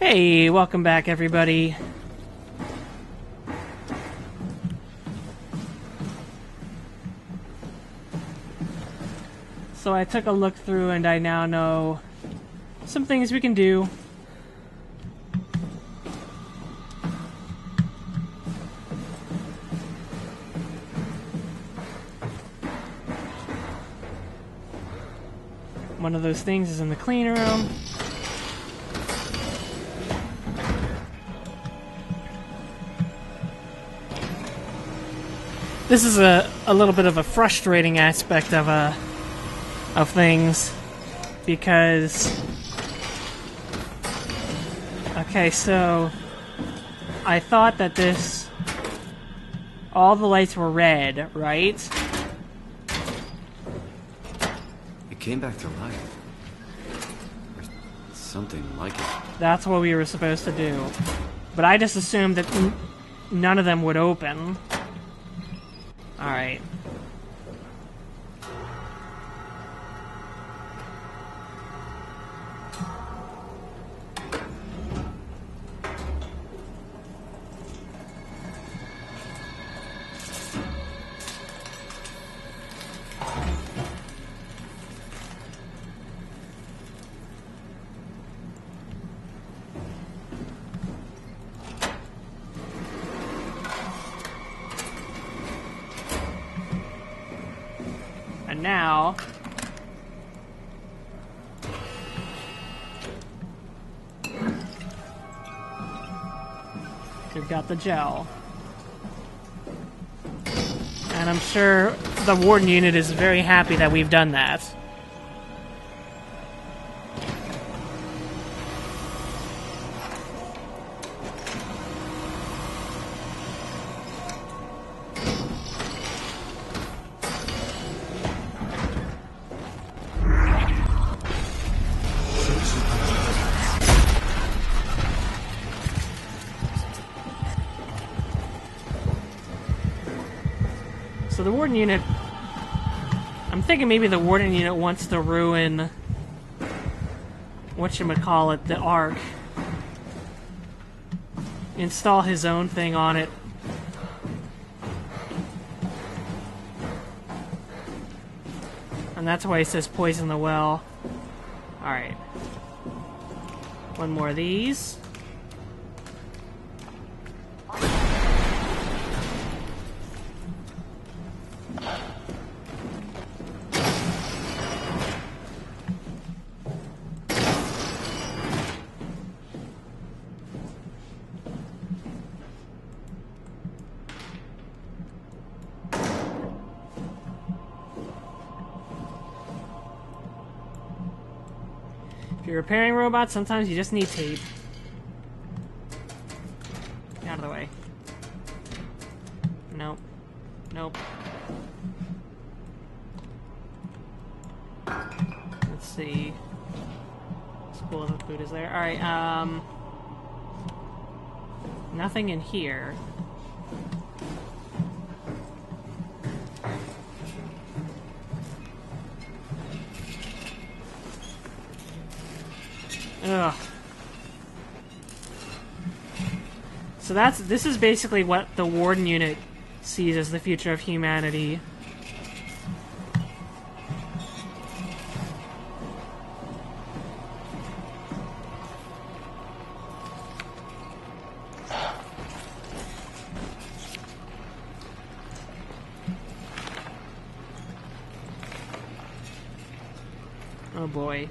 Hey, welcome back everybody. So I took a look through and I now know some things we can do. One of those things is in the clean room. This is a little bit of a frustrating aspect of things, because okay, so I thought that all the lights were red, right? It came back to life. Or something like it. That's what we were supposed to do. But I just assumed that none of them would open. Alright. And now we've got the gel. And I'm sure the warden unit is very happy that we've done that. So the warden unit, I'm thinking maybe the warden unit wants to ruin, whatchamacallit, the Ark. Install his own thing on it. And that's why he says poison the well. Alright. One more of these. If you're repairing robots, sometimes you just need tape. Get out of the way. Nope. Nope. Let's see. School of food is there. Alright, nothing in here. Ugh. So this is basically what the warden unit sees as the future of humanity. Oh boy.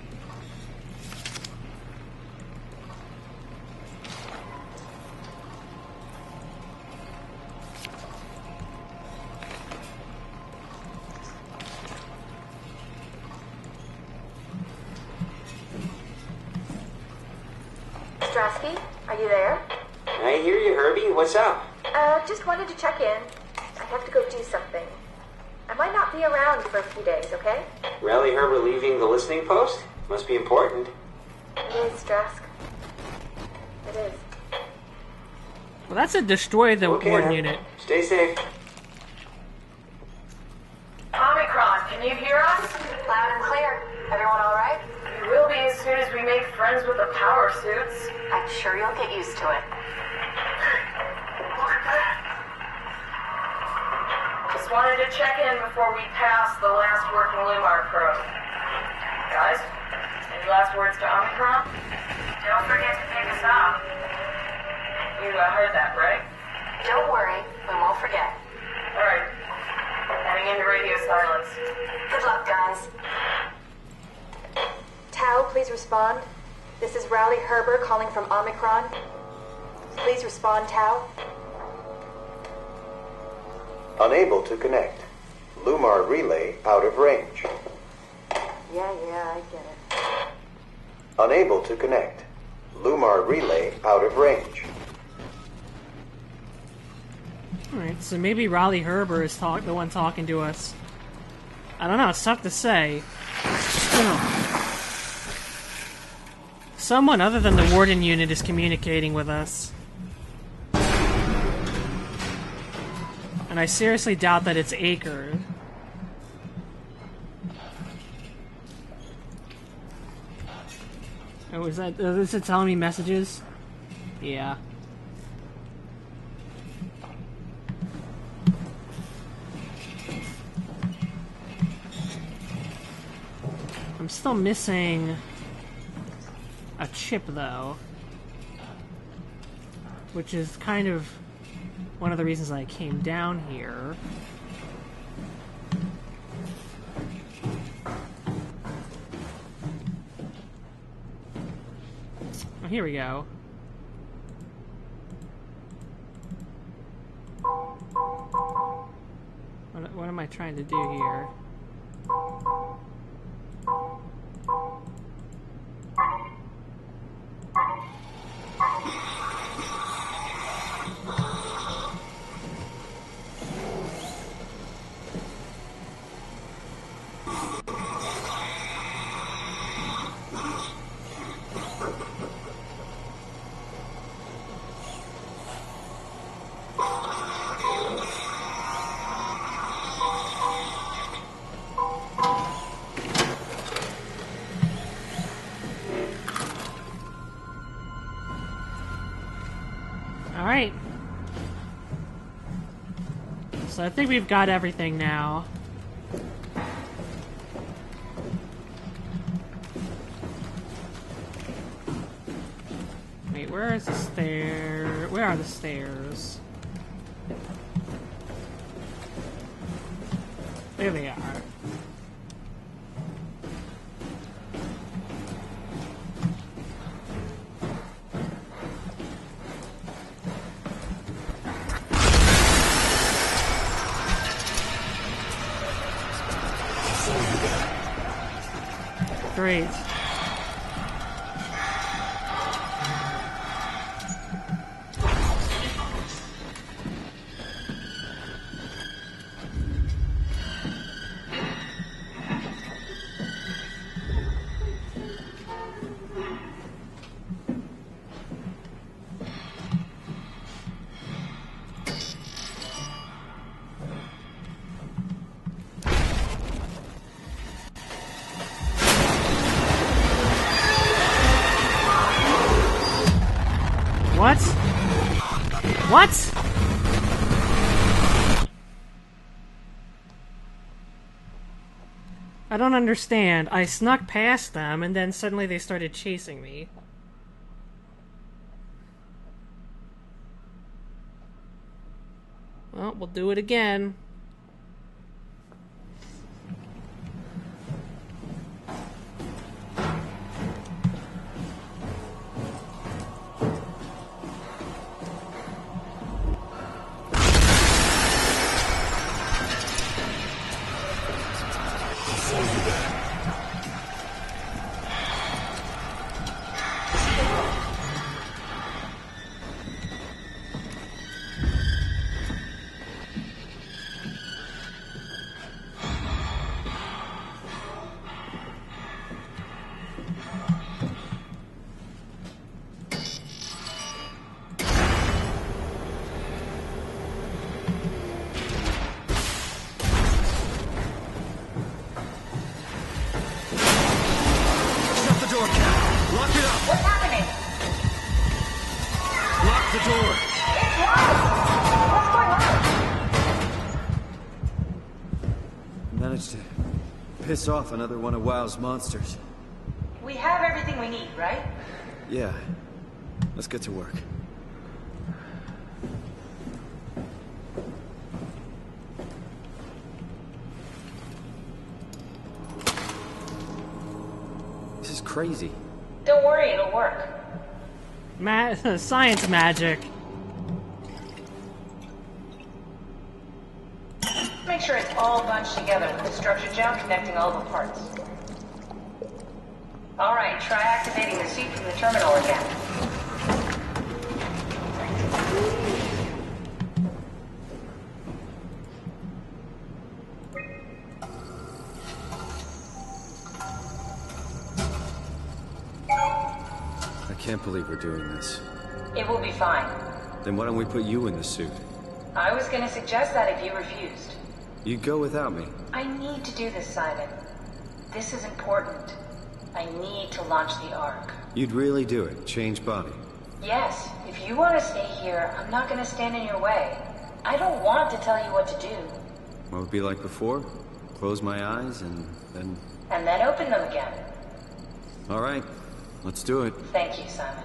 Are you there? I hear you, Herbie. What's up? Just wanted to check in. I have to go do something. I might not be around for a few days, okay? Rally her relieving the listening post? Must be important. It is, Strask. It is. Well, that's a destroy the warden unit. Stay safe. Omicron, can you hear us? Loud and clear. Everyone all right? You will be as soon soon as we make friends with the power suits. I'm sure you'll get used to it. Look at that. Just wanted to check in before we pass the last working Lumar probe. Guys, any last words to Omicron? Don't forget to pick us up. You heard that, right? Don't worry, we won't forget. Alright. Heading into radio silence. Good luck, guys. Tau, please respond. This is Rowley Herber calling from Omicron. Please respond, Tau. Unable to connect. Lumar relay out of range. Yeah, I get it. Unable to connect. Lumar relay out of range. Alright, so maybe Raleigh Herber is the one talking to us. I don't know, it's tough to say. Someone other than the Warden unit is communicating with us. And I seriously doubt that it's Acre. Oh, is it telling me messages? Yeah. I'm still missing a chip, though. Which is kind of one of the reasons I came down here. Oh, here we go. What am I trying to do here? Alright. So I think we've got everything now. Wait, where is the stair? Where are the stairs? There they are. Great. What? What? I don't understand. I snuck past them and then suddenly they started chasing me. Well, we'll do it again. Lock it up! What's happening? Lock the door! It's locked! What's going on? Managed to piss off another one of WoW's monsters. We have everything we need, right? Yeah. Let's get to work. This is crazy. Don't worry, it'll work. Science magic. Make sure it's all bunched together with the structure gel connecting all the parts. Alright, try activating the suit from the terminal again. I can't believe we're doing this. It will be fine. Then why don't we put you in the suit? I was gonna suggest that if you refused. You go without me. I need to do this, Simon. This is important. I need to launch the Ark. You'd really do it? Change body? Yes, if you want to stay here, I'm not gonna stand in your way. I don't want to tell you what to do. What would it be like before? Close my eyes and then... And then open them again. All right, let's do it. Thank you, Simon.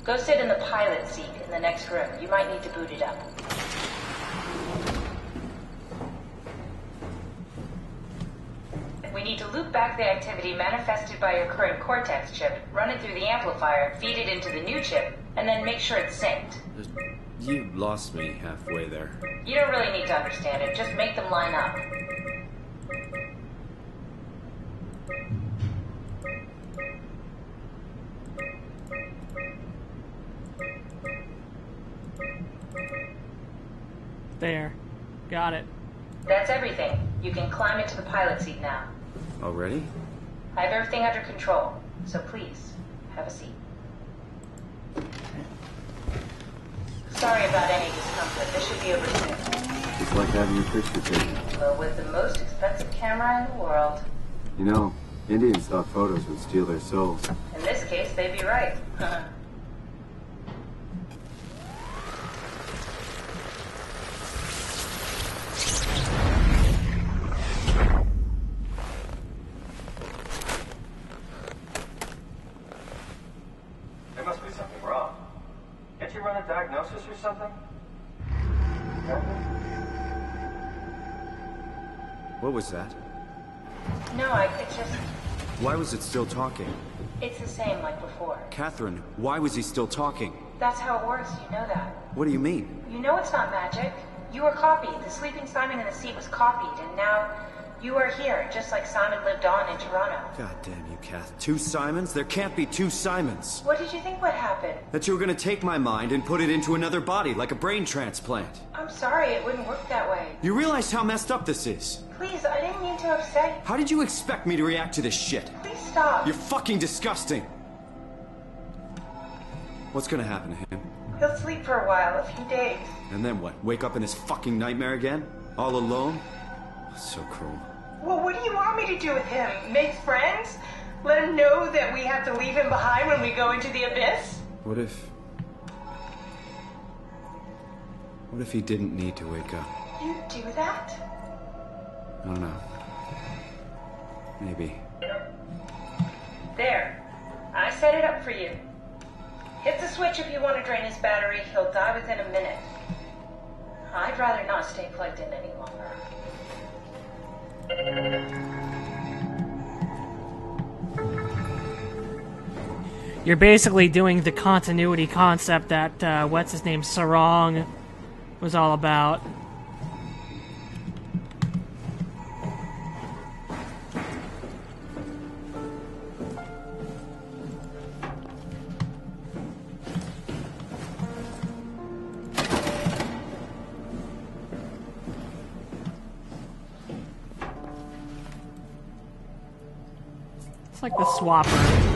Go sit in the pilot seat in the next room. You might need to boot it up. We need to loop back the activity manifested by your current Cortex chip, run it through the amplifier, feed it into the new chip, and then make sure it's synced. You lost me halfway there. You don't really need to understand it, just make them line up. There. Got it. That's everything. You can climb into the pilot seat now. Already? I have everything under control, so please, have a seat. Sorry about any discomfort. This should be over soon. It's like having your picture taken. Well, with the most expensive camera in the world. You know, Indians thought photos would steal their souls. In this case, they'd be right. There must be something wrong. Can't you run a diagnosis or something? What was that? No, I could just... Why was it still talking? It's the same like before. Catherine, why was he still talking? That's how it works, you know that. What do you mean? You know it's not magic. You were copied. The sleeping Simon in the seat was copied, and now you are here, just like Simon lived on in Toronto. God damn you, Kath. 2 Simons? There can't be 2 Simons. What did you think would happen? That you were gonna take my mind and put it into another body, like a brain transplant. I'm sorry, it wouldn't work that way. You realize how messed up this is? Please, I didn't mean to upset you. How did you expect me to react to this shit? Please stop. You're fucking disgusting. What's gonna happen to him? He'll sleep for a while, a few days. And then what? Wake up in this fucking nightmare again? All alone? So cruel. Well, what do you want me to do with him? Make friends? Let him know that we have to leave him behind when we go into the abyss? What if he didn't need to wake up? You do that? I don't know. Maybe. There. I set it up for you. Hit the switch if you want to drain his battery. He'll die within a minute. I'd rather not stay plugged in any longer. You're basically doing the continuity concept that, what's his name, Sarong was all about. It's like the swapper.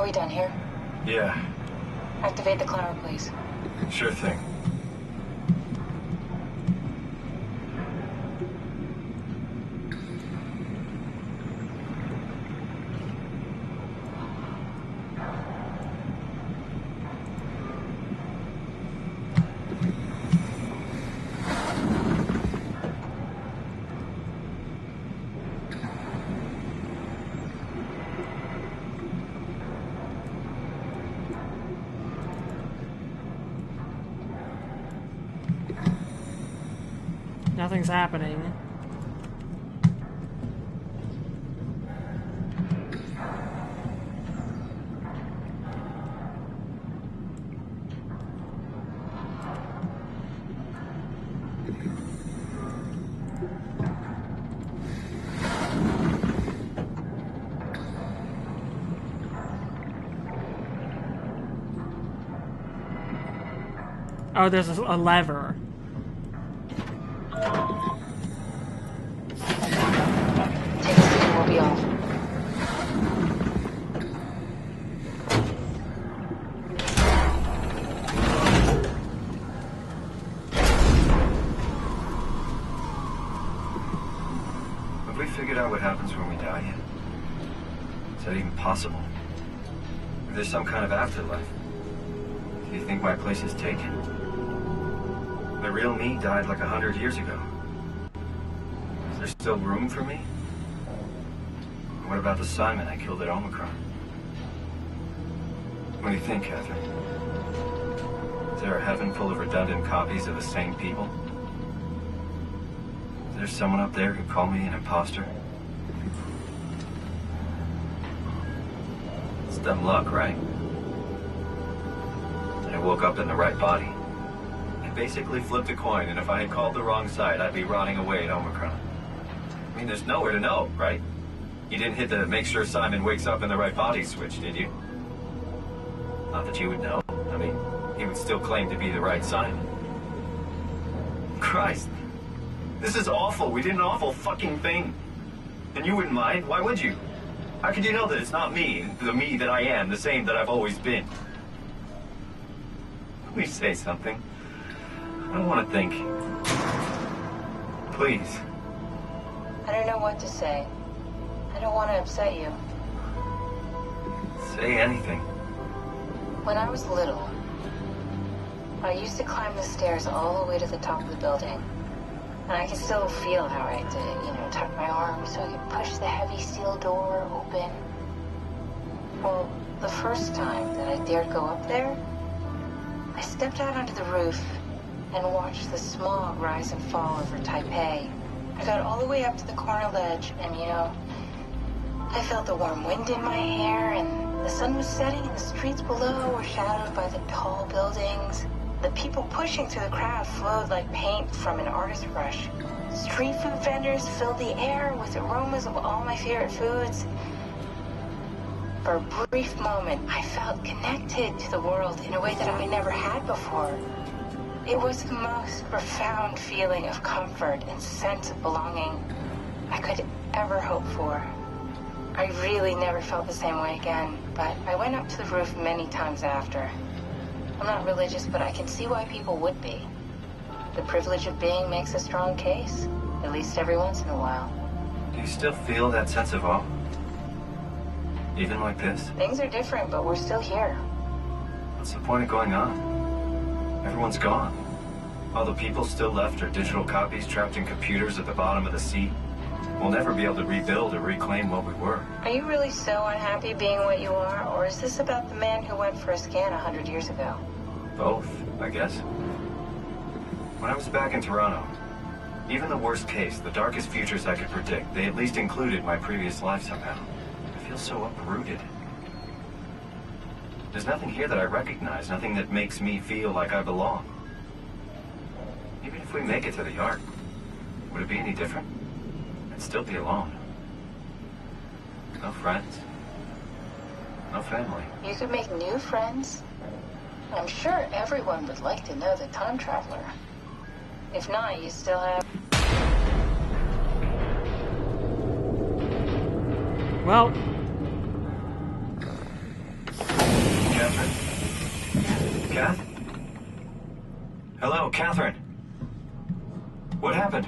we done here? Yeah, Activate the climber, please. sure thing. Nothing's happening. Oh, there's a lever. Take a seat and we'll be off. Have we figured out what happens when we die yet? Is that even possible? If there's some kind of afterlife, do you think my place is taken? The real me died like 100 years ago. Is there still room for me? What about the Simon I killed at Omicron? What do you think, Catherine? Is there a heaven full of redundant copies of the same people? Is there someone up there who called me an imposter? It's dumb luck, right? I woke up in the right body. I basically flipped a coin, and if I had called the wrong side, I'd be rotting away at Omicron. I mean, there's nowhere to know, right? You didn't hit the make sure Simon wakes up in the right body switch, did you? Not that you would know. I mean, he would still claim to be the right Simon. Christ. This is awful. We did an awful fucking thing. And you wouldn't mind? Why would you? How could you know that it's not me, the me that I am, the same that I've always been? Please say something. I don't want to think. Please. I don't know what to say. I don't want to upset you. Say anything. When I was little, I used to climb the stairs all the way to the top of the building. And I can still feel how I had to, tuck my arm so I could push the heavy steel door open. Well, the first time that I dared go up there, I stepped out onto the roof and watched the smog rise and fall over Taipei. I got all the way up to the corner ledge and, I felt the warm wind in my hair and the sun was setting and the streets below were shadowed by the tall buildings. The people pushing through the crowd flowed like paint from an artist's brush. Street food vendors filled the air with aromas of all my favorite foods. For a brief moment, I felt connected to the world in a way that I never had before. It was the most profound feeling of comfort and sense of belonging I could ever hope for. I really never felt the same way again, but I went up to the roof many times after. I'm not religious, but I can see why people would be. The privilege of being makes a strong case, at least every once in a while. Do you still feel that sense of awe? Even like this? Things are different, but we're still here. What's the point of going on? Everyone's gone. All the people still left are digital copies trapped in computers at the bottom of the sea. We'll never be able to rebuild or reclaim what we were. Are you really so unhappy being what you are, or is this about the man who went for a scan 100 years ago? Both, I guess. When I was back in Toronto, even the worst case, the darkest futures I could predict, they at least included my previous life somehow. I feel so uprooted. There's nothing here that I recognize, nothing that makes me feel like I belong. Even if we make it to the Ark, would it be any different? I'd still be alone. No friends. No family. You could make new friends. I'm sure everyone would like to know the time traveler. If not, you still have... Well, Catherine? Kath? Hello, Catherine. What happened?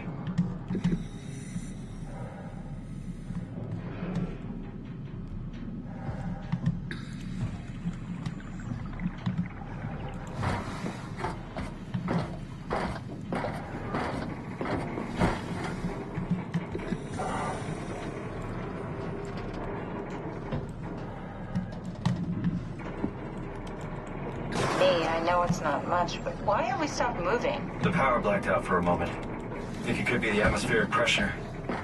I know it's not much, but why have we stopped moving? The power blacked out for a moment. Think it could be the atmospheric pressure.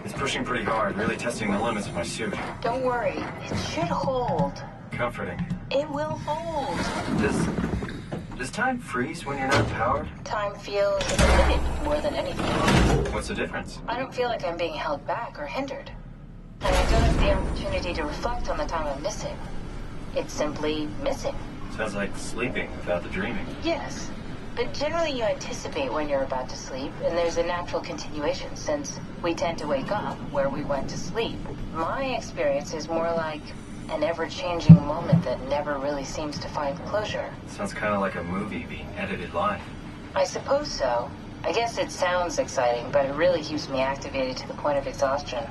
It's pushing pretty hard, really testing the limits of my suit. Don't worry, it should hold. Comforting. It will hold. Does time freeze when you're not powered? Time feels limited more than anything. What's the difference? I don't feel like I'm being held back or hindered. And I don't have the opportunity to reflect on the time I'm missing. It's simply missing. Sounds like sleeping without the dreaming. Yes, but generally you anticipate when you're about to sleep, and there's a natural continuation since we tend to wake up where we went to sleep. My experience is more like an ever-changing moment that never really seems to find closure. Sounds kind of like a movie being edited live. I suppose so. I guess it sounds exciting, but it really keeps me activated to the point of exhaustion.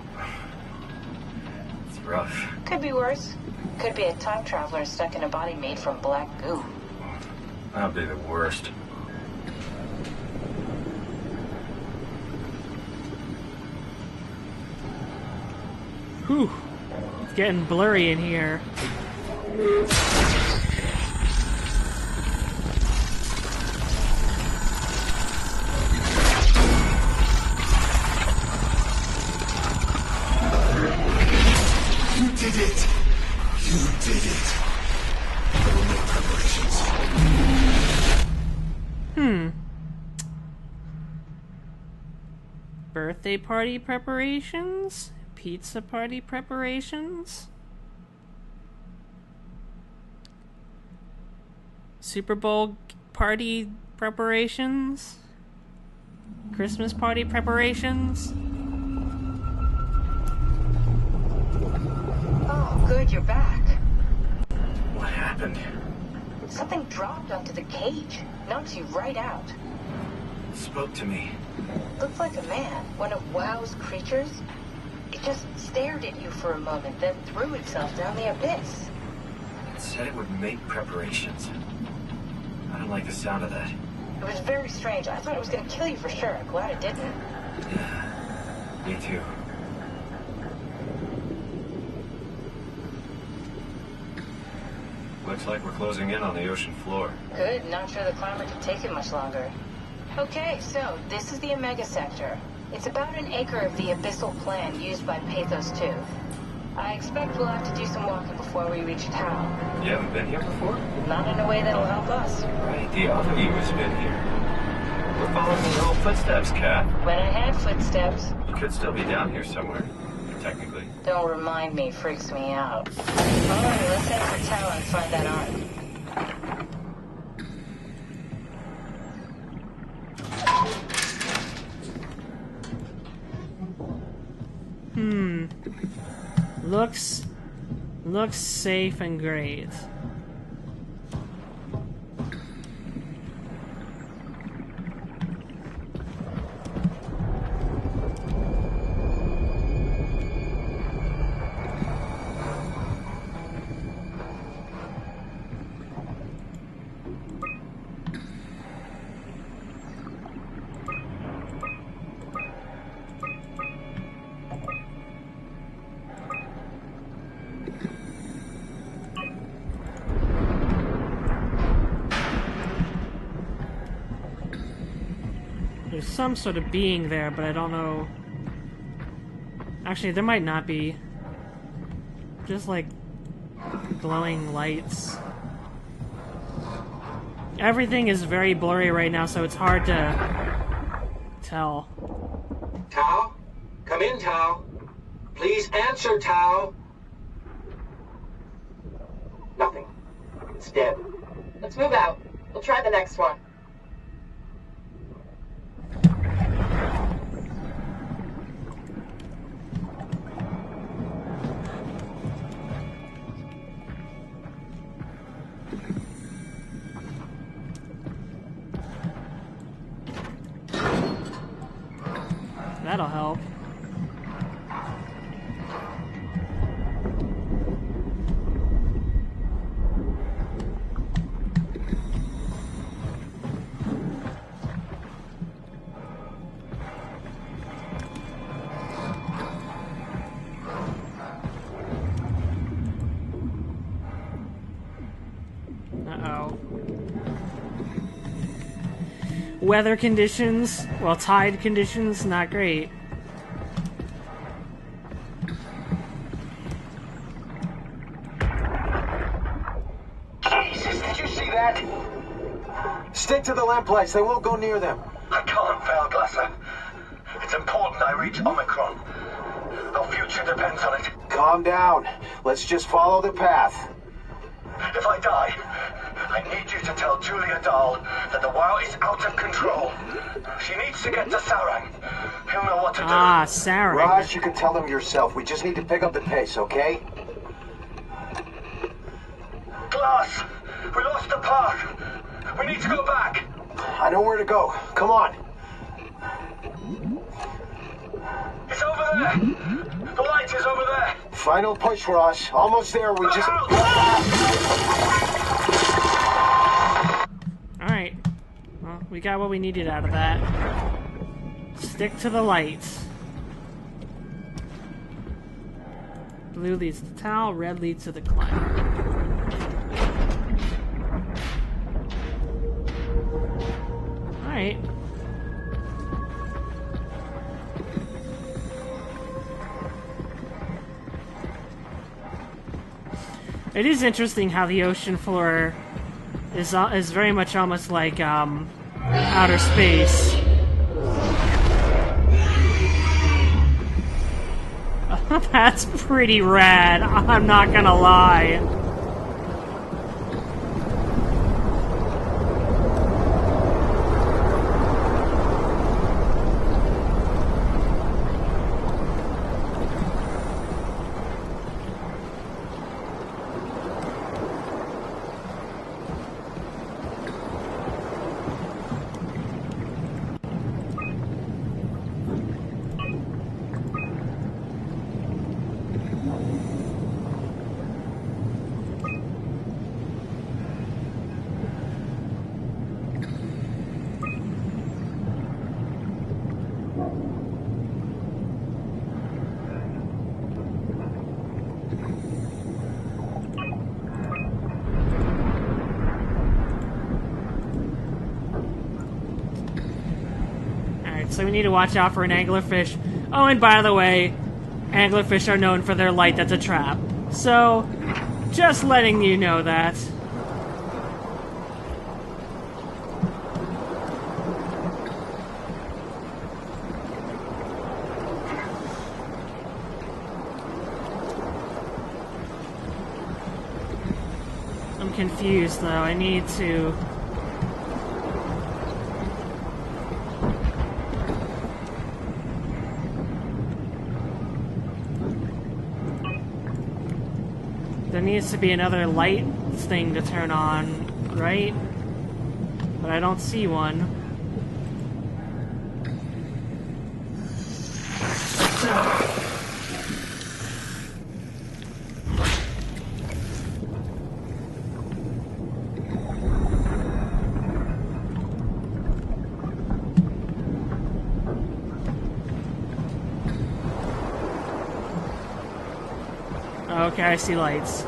It's rough. Could be worse. Could be a time traveler stuck in a body made from black goo. That'd be the worst. Whew. It's getting blurry in here. You did it! You did it! There were no preparations. Birthday party preparations? Pizza party preparations? Super Bowl party preparations? Christmas party preparations? Oh, good, you're back. What happened? Something dropped onto the cage. Knocks you right out. Spoke to me. Looked like a man, one of WoW's creatures. It just stared at you for a moment, then threw itself down the abyss. It said it would make preparations. I don't like the sound of that. It was very strange. I thought it was going to kill you for sure. Glad it didn't. Yeah, me too. Looks like we're closing in on the ocean floor. Good. Not sure the climber could take it much longer. Okay, so this is the Omega Sector. It's about an acre of the abyssal plan used by Pathos 2. I expect we'll have to do some walking before we reach town. You haven't been here before? Not in a way that'll help us. Right, the other you has been here. We're following your old footsteps, Kat. When I had footsteps. You could still be down here somewhere, technically. Don't remind me, freaks me out. Alright, let's head for town and find that arm. Looks safe and great. There's some sort of being there, but I don't know. Actually, there might not be. Just like glowing lights. Everything is very blurry right now, so it's hard to tell. Tao? Come in, Tao. Please answer, Tao. Nothing. It's dead. Let's move out. We'll try the next one. That'll help. Uh-oh. Weather conditions, well, tide conditions, not great. Jesus, did you see that? Stick to the lamplights, they won't go near them. I can't, Valglasser. It's important I reach Omicron. Our future depends on it. Calm down. Let's just follow the path. If I die, I need you to tell Julia Dahl that the WoW is out of control. She needs to get to Sarang. He'll know what to do. Ah, Sarang. Raj, you can tell them yourself. We just need to pick up the pace, okay? Glass! We lost the path! We need to go back! I know where to go. Come on. It's over there! The light is over there! Final push, Raj. Almost there. We just... Alright. Well, we got what we needed out of that. Stick to the lights. Blue leads to the towel, red leads to the climb. Alright. It is interesting how the ocean floor is very much almost like outer space. That's pretty rad, I'm not gonna lie. So we need to watch out for an anglerfish. Oh, and by the way, anglerfish are known for their light that's a trap. So, just letting you know that. I'm confused though, I need to... There needs to be another light thing to turn on, right? But I don't see one. Okay, I see lights.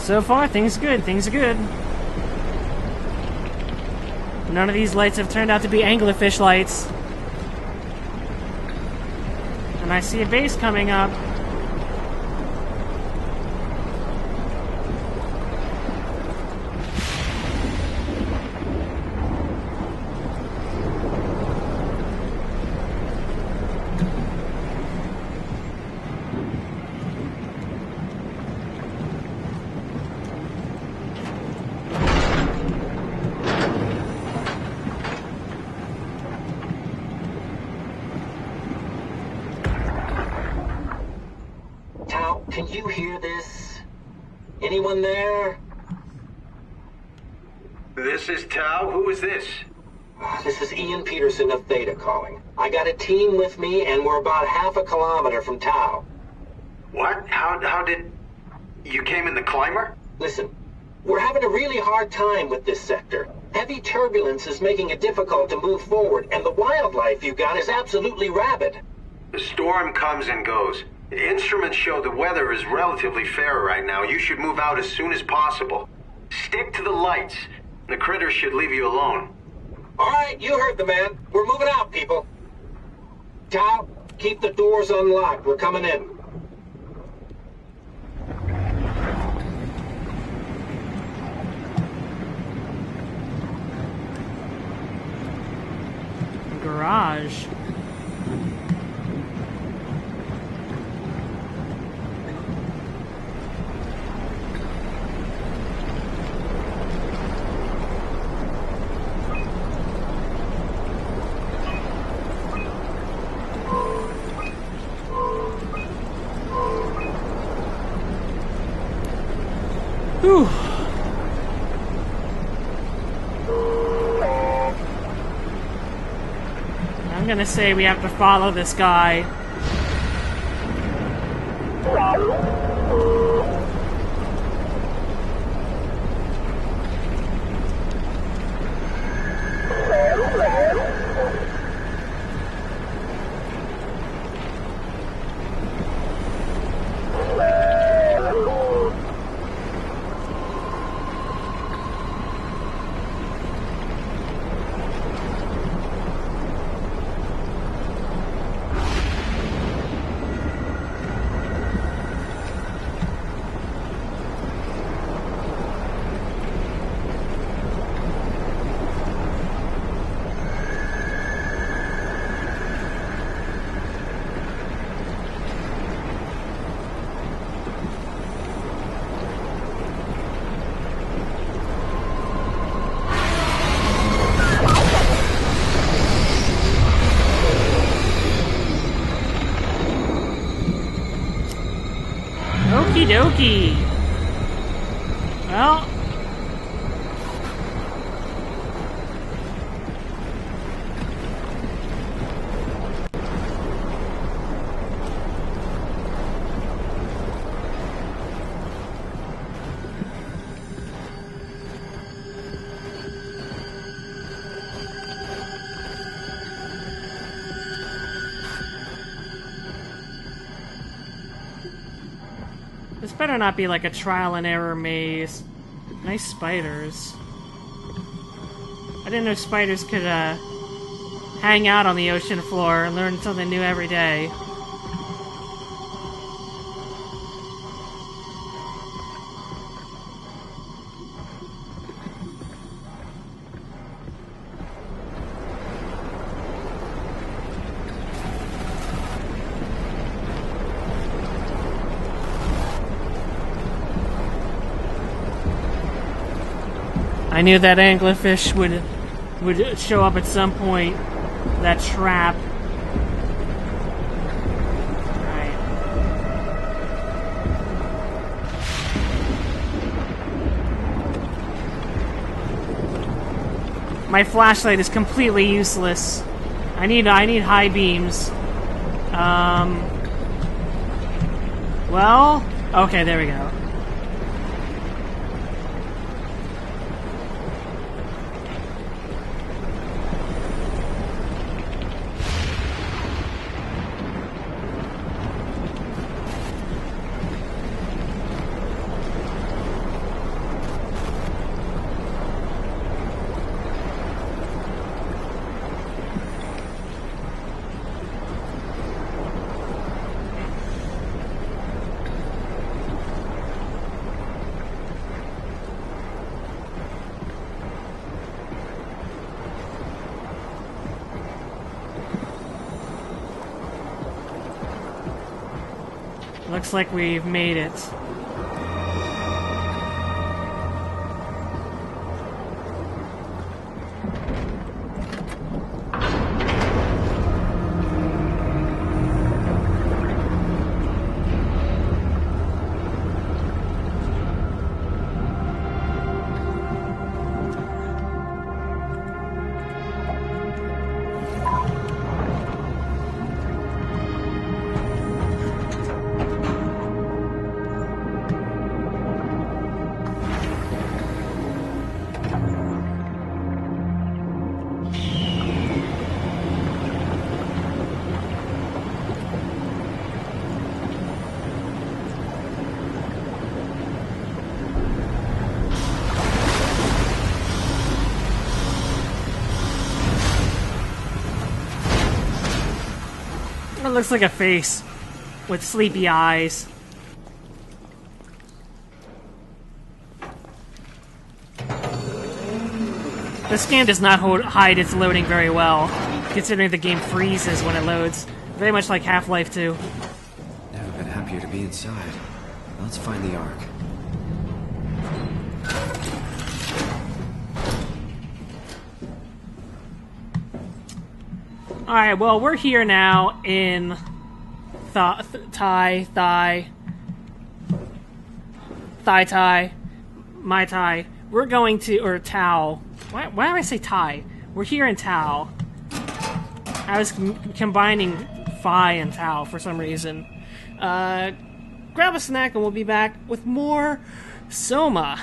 So far, things good. Things are good. None of these lights have turned out to be anglerfish lights. And I see a base coming up. Can you hear this? Anyone there? This is Tau. Who is this? This is Ian Peterson of Theta calling. I got a team with me, and we're about half a kilometer from Tau. What? How did... You came in the climber? Listen, we're having a really hard time with this sector. Heavy turbulence is making it difficult to move forward, and the wildlife you got is absolutely rabid. The storm comes and goes. The instruments show the weather is relatively fair right now. You should move out as soon as possible. Stick to the lights. The critters should leave you alone. All right, you heard the man. We're moving out, people. Tau, keep the doors unlocked. We're coming in. Garage. Whew. I'm gonna say we have to follow this guy. Okie dokie. Well. This better not be like a trial and error maze. Nice spiders. I didn't know spiders could hang out on the ocean floor and learn something new every day. I knew that anglerfish would show up at some point. That trap. Right. My flashlight is completely useless. I need high beams. Well, okay, there we go. Looks like we've made it. It looks like a face with sleepy eyes. The scan does not hide its loading very well, considering the game freezes when it loads. Very much like Half-Life 2. Never been happier to be inside. Let's find the Ark. Alright, well, we're here now in my Thai. We're going to, or Tao. Why do I say Thai? We're here in Tao. I was combining Phi and Tao for some reason. Grab a snack and we'll be back with more SOMA.